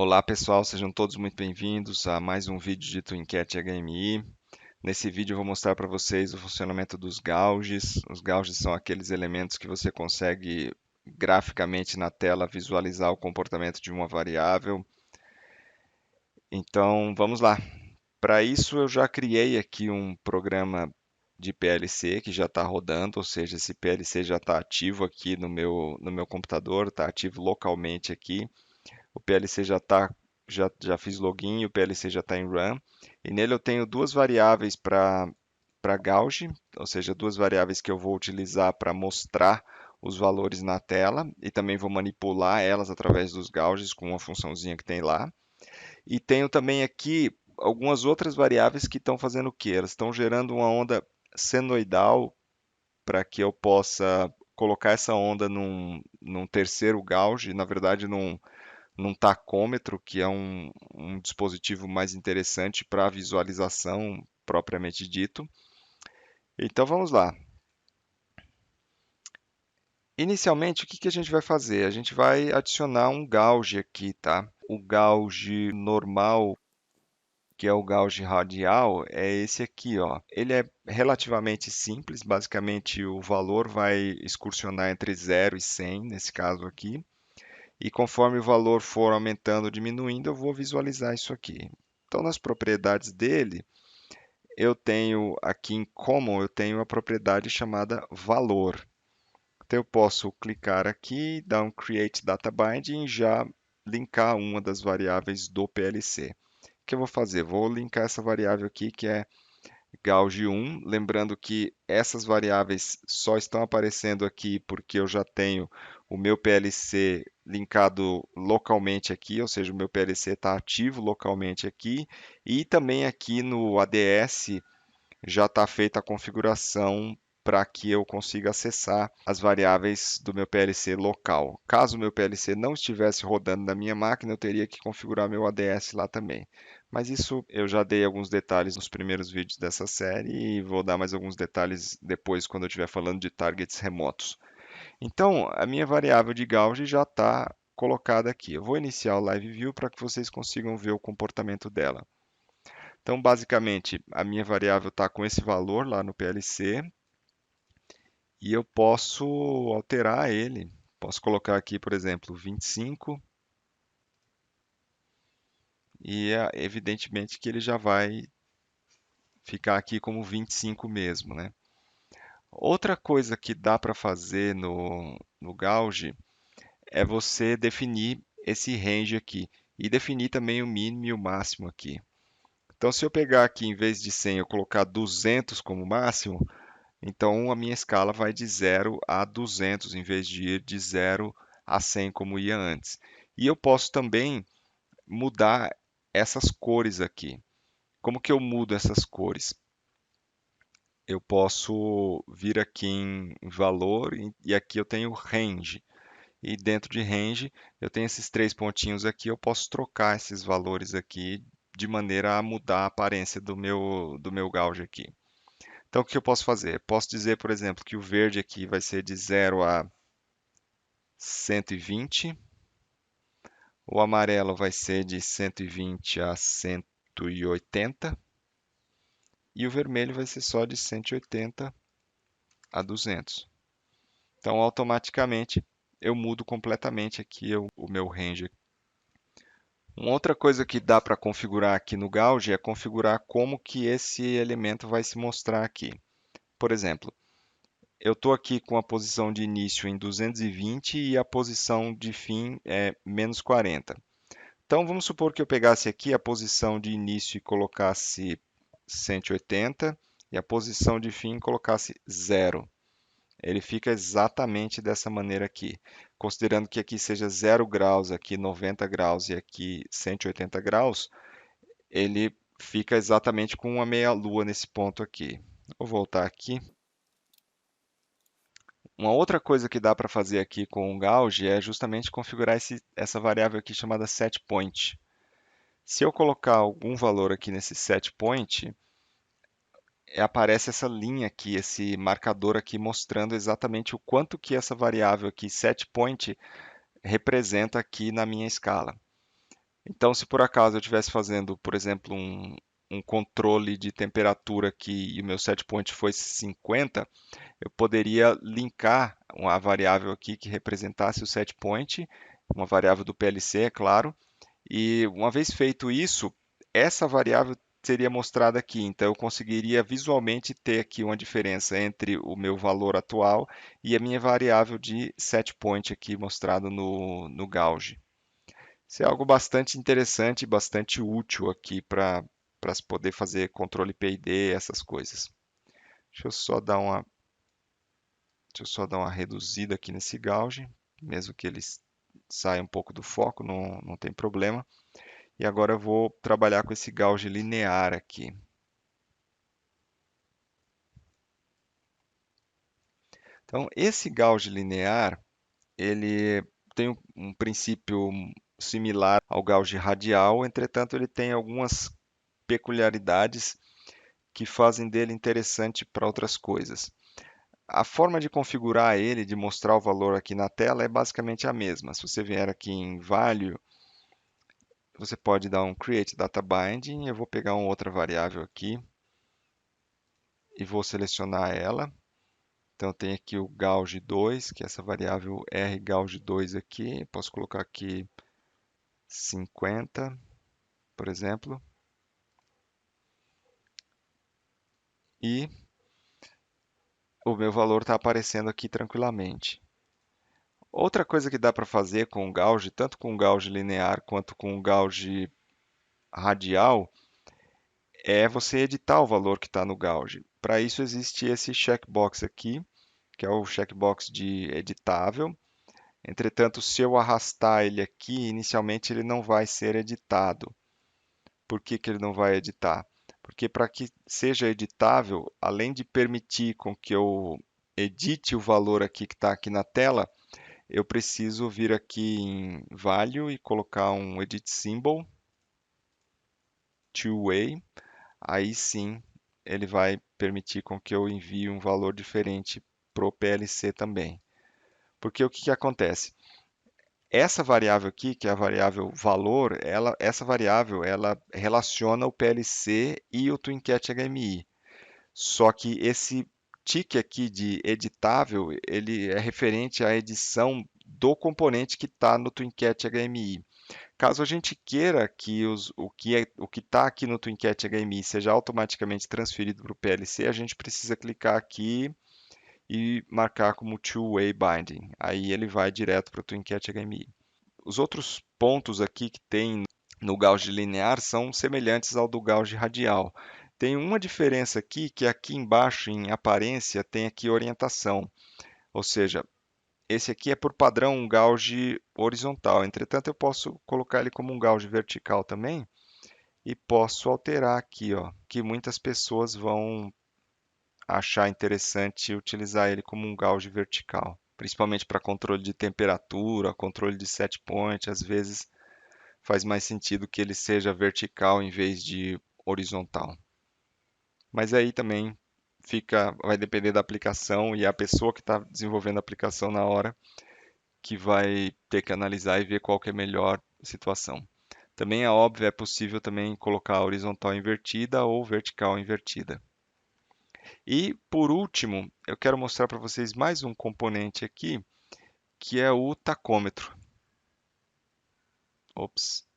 Olá pessoal, sejam todos muito bem-vindos a mais um vídeo de TwinCat HMI. Nesse vídeo eu vou mostrar para vocês o funcionamento dos gauges. Os gauges são aqueles elementos que você consegue graficamente na tela visualizar o comportamento de uma variável. Então vamos lá. Para isso eu já criei aqui um programa de PLC que já está rodando, ou seja, esse PLC já está ativo aqui no meu computador, está ativo localmente aqui. O PLC já fiz login, o PLC já está em run, e nele eu tenho duas variáveis para gauge, ou seja, duas variáveis que eu vou utilizar para mostrar os valores na tela e também vou manipular elas através dos gauges com uma funçãozinha que tem lá. E tenho também aqui algumas outras variáveis que estão fazendo o quê? Elas estão gerando uma onda senoidal para que eu possa colocar essa onda num terceiro gauge, na verdade num tacômetro, que é um dispositivo mais interessante para visualização propriamente dito. Então vamos lá. Inicialmente, o que que a gente vai fazer? A gente vai adicionar um gauge aqui, tá? O gauge normal, que é o gauge radial, é esse aqui, ó. Ele é relativamente simples, basicamente o valor vai excursionar entre 0 e 100, nesse caso aqui. E conforme o valor for aumentando ou diminuindo, eu vou visualizar isso aqui. Então, nas propriedades dele, eu tenho aqui em Common, eu tenho a propriedade chamada valor. Então, eu posso clicar aqui, dar um Create Data Binding e já linkar uma das variáveis do PLC. O que eu vou fazer? Vou linkar essa variável aqui, que é Gauge 1, lembrando que essas variáveis só estão aparecendo aqui porque eu já tenho o meu PLC linkado localmente aqui, ou seja, o meu PLC está ativo localmente aqui, e também aqui no ADS já está feita a configuração para que eu consiga acessar as variáveis do meu PLC local. Caso o meu PLC não estivesse rodando na minha máquina, eu teria que configurar meu ADS lá também. Mas isso eu já dei alguns detalhes nos primeiros vídeos dessa série e vou dar mais alguns detalhes depois quando eu estiver falando de targets remotos. Então, a minha variável de gauge já está colocada aqui. Eu vou iniciar o Live View para que vocês consigam ver o comportamento dela. Então, basicamente, a minha variável está com esse valor lá no PLC e eu posso alterar ele. Posso colocar aqui, por exemplo, 25 e evidentemente que ele já vai ficar aqui como 25 mesmo, né? Outra coisa que dá para fazer no Gauge é você definir esse range aqui e definir também o mínimo e o máximo aqui. Então, se eu pegar aqui, em vez de 100, eu colocar 200 como máximo, então a minha escala vai de 0 a 200, em vez de ir de 0 a 100 como ia antes. E eu posso também mudar essas cores aqui. Como que eu mudo essas cores? Eu posso vir aqui em valor e aqui eu tenho range. E dentro de range eu tenho esses três pontinhos aqui, eu posso trocar esses valores aqui de maneira a mudar a aparência do meu gauge aqui. Então, o que eu posso fazer? Posso dizer, por exemplo, que o verde aqui vai ser de 0 a 120, o amarelo vai ser de 120 a 180 e o vermelho vai ser só de 180 a 200. Então, automaticamente, eu mudo completamente aqui o meu range. Uma outra coisa que dá para configurar aqui no Gauge é configurar como que esse elemento vai se mostrar aqui. Por exemplo, eu estou aqui com a posição de início em 220 e a posição de fim é menos 40. Então vamos supor que eu pegasse aqui a posição de início e colocasse 180 e a posição de fim colocasse 0. Ele fica exatamente dessa maneira aqui. Considerando que aqui seja 0 graus, aqui 90 graus e aqui 180 graus, ele fica exatamente com uma meia-lua nesse ponto aqui. Vou voltar aqui. Uma outra coisa que dá para fazer aqui com o Gauge é justamente configurar essa variável aqui chamada setPoint. Se eu colocar algum valor aqui nesse setPoint, aparece essa linha aqui, esse marcador aqui mostrando exatamente o quanto que essa variável aqui, setPoint, representa aqui na minha escala. Então, se por acaso eu estivesse fazendo, por exemplo, um controle de temperatura aqui e o meu set point fosse 50, eu poderia linkar uma variável aqui que representasse o set point, uma variável do PLC, é claro, e uma vez feito isso, essa variável seria mostrada aqui. Então, eu conseguiria visualmente ter aqui uma diferença entre o meu valor atual e a minha variável de set point aqui mostrado no gauge. Isso é algo bastante interessante e bastante útil aqui para se poder fazer controle PID, essas coisas. Deixa eu só dar uma, deixa eu só dar uma reduzida aqui nesse gauge, mesmo que ele saia um pouco do foco, não tem problema. E agora eu vou trabalhar com esse gauge linear aqui. Então, esse gauge linear, ele tem um princípio similar ao gauge radial, entretanto, ele tem algumas peculiaridades que fazem dele interessante para outras coisas. A forma de configurar ele, de mostrar o valor aqui na tela, é basicamente a mesma. Se você vier aqui em Value, você pode dar um Create Data Binding. Eu vou pegar uma outra variável aqui e vou selecionar ela. Então, tem aqui o gauge 2, que é essa variável rgauge2 aqui. Posso colocar aqui 50, por exemplo. E o meu valor está aparecendo aqui tranquilamente. Outra coisa que dá para fazer com o gauge, tanto com o gauge linear quanto com o gauge radial, é você editar o valor que está no gauge. Para isso existe esse checkbox aqui, que é o checkbox de editável. Entretanto, se eu arrastar ele aqui, inicialmente ele não vai ser editado. Por que que ele não vai editar? Porque para que seja editável, além de permitir com que eu edite o valor aqui que está aqui na tela, eu preciso vir aqui em Value e colocar um Edit Symbol, Two-Way. Aí sim, ele vai permitir com que eu envie um valor diferente para o PLC também. Porque o que que acontece? Essa variável aqui, que é a variável valor, essa variável ela relaciona o PLC e o TwinCat HMI. Só que esse tique aqui de editável, ele é referente à edição do componente que está no TwinCat HMI. Caso a gente queira que o que está aqui no TwinCat HMI seja automaticamente transferido para o PLC, a gente precisa clicar aqui e marcar como Two-Way Binding. Aí ele vai direto para o TwinCat HMI. Os outros pontos aqui que tem no gauge linear são semelhantes ao do gauge radial. Tem uma diferença aqui, que aqui embaixo em aparência tem aqui orientação, ou seja, esse aqui é por padrão um gauge horizontal. Entretanto, eu posso colocar ele como um gauge vertical também e posso alterar aqui, ó, que muitas pessoas vão achar interessante utilizar ele como um gauge vertical, principalmente para controle de temperatura, controle de set point, às vezes faz mais sentido que ele seja vertical em vez de horizontal. Mas aí também vai depender da aplicação e a pessoa que está desenvolvendo a aplicação na hora que vai ter que analisar e ver qual que é a melhor situação. Também é óbvio, é possível também colocar horizontal invertida ou vertical invertida. E por último, eu quero mostrar para vocês mais um componente aqui, que é o tacômetro. Ops,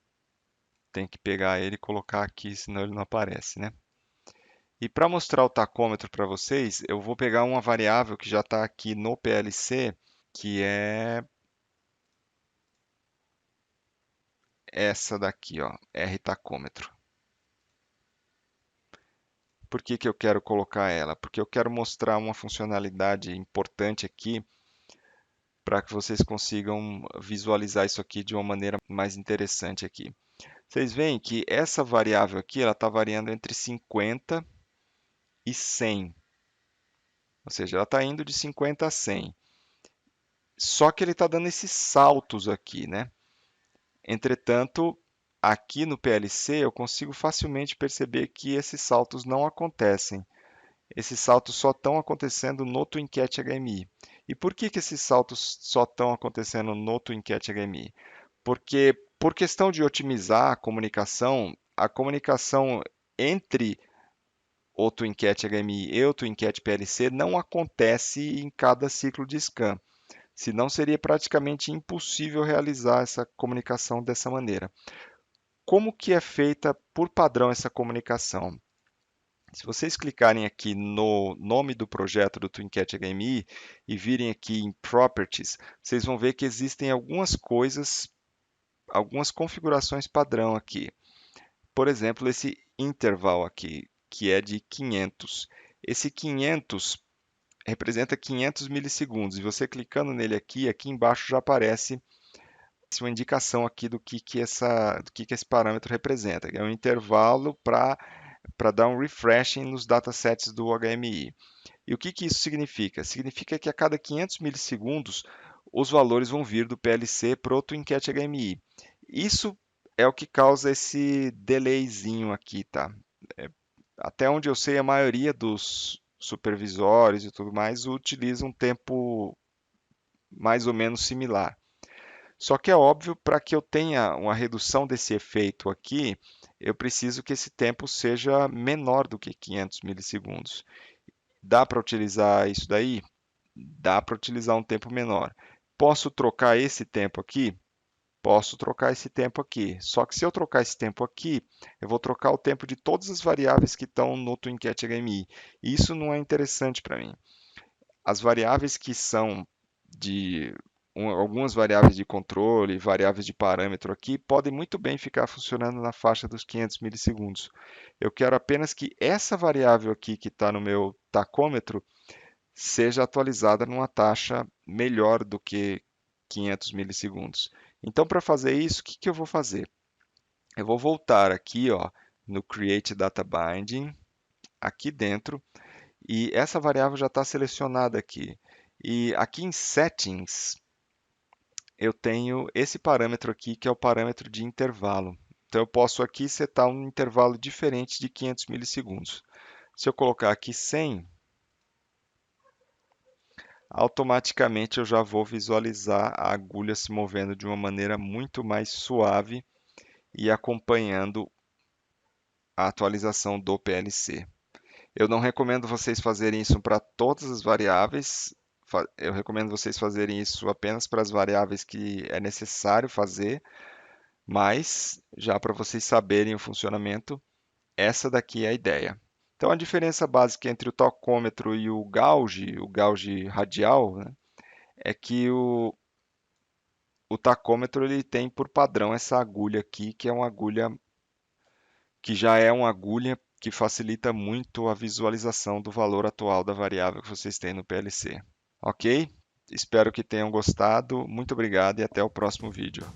tem que pegar ele e colocar aqui, senão ele não aparece, né? E para mostrar o tacômetro para vocês, eu vou pegar uma variável que já está aqui no PLC, que é essa daqui, ó, R tacômetro. Por que que eu quero colocar ela? Porque eu quero mostrar uma funcionalidade importante aqui para que vocês consigam visualizar isso aqui de uma maneira mais interessante aqui. Vocês veem que essa variável aqui, ela está variando entre 50 e 100. Ou seja, ela está indo de 50 a 100. Só que ele está dando esses saltos aqui, né? Entretanto, aqui no PLC eu consigo facilmente perceber que esses saltos não acontecem. Esses saltos só estão acontecendo no TwinCat HMI. E por que que esses saltos só estão acontecendo no TwinCat HMI? Porque Por questão de otimizar a comunicação entre o TwinCat HMI e o TwinCat PLC não acontece em cada ciclo de scan, senão seria praticamente impossível realizar essa comunicação dessa maneira. Como que é feita por padrão essa comunicação? Se vocês clicarem aqui no nome do projeto do TwinCat HMI e virem aqui em Properties, vocês vão ver que existem algumas coisas, algumas configurações padrão aqui. Por exemplo, esse interval aqui, que é de 500. Esse 500 representa 500 milissegundos. E você clicando nele aqui, aqui embaixo já aparece uma indicação aqui do que esse parâmetro representa. É um intervalo para dar um refreshing nos datasets do HMI. E o que isso significa? Significa que a cada 500 milissegundos os valores vão vir do PLC para o TwinCat HMI. Isso é o que causa esse delayzinho aqui, tá? Até onde eu sei, a maioria dos supervisórios e tudo mais utiliza um tempo mais ou menos similar. Só que é óbvio, para que eu tenha uma redução desse efeito aqui, eu preciso que esse tempo seja menor do que 500 milissegundos. Dá para utilizar isso daí? Dá para utilizar um tempo menor. Posso trocar esse tempo aqui? Posso trocar esse tempo aqui. Só que se eu trocar esse tempo aqui, eu vou trocar o tempo de todas as variáveis que estão no TwinCat HMI. E isso não é interessante para mim. As variáveis que são de algumas variáveis de controle, variáveis de parâmetro aqui, podem muito bem ficar funcionando na faixa dos 500 milissegundos. Eu quero apenas que essa variável aqui que está no meu tacômetro seja atualizada numa taxa melhor do que 500 milissegundos. Então, para fazer isso, o que eu vou fazer? Eu vou voltar aqui, ó, no Create Data Binding, aqui dentro, e essa variável já está selecionada aqui. E aqui em Settings, eu tenho esse parâmetro aqui, que é o parâmetro de intervalo. Então, eu posso aqui setar um intervalo diferente de 500 milissegundos. Se eu colocar aqui 100, automaticamente eu já vou visualizar a agulha se movendo de uma maneira muito mais suave e acompanhando a atualização do PLC. Eu não recomendo vocês fazerem isso para todas as variáveis, eu recomendo vocês fazerem isso apenas para as variáveis que é necessário fazer, mas já para vocês saberem o funcionamento, essa daqui é a ideia. Então a diferença básica entre o tacômetro e o gauge radial, né, é que o tacômetro ele tem por padrão essa agulha aqui, que é uma agulha que já é uma agulha que facilita muito a visualização do valor atual da variável que vocês têm no PLC. Ok? Espero que tenham gostado. Muito obrigado e até o próximo vídeo.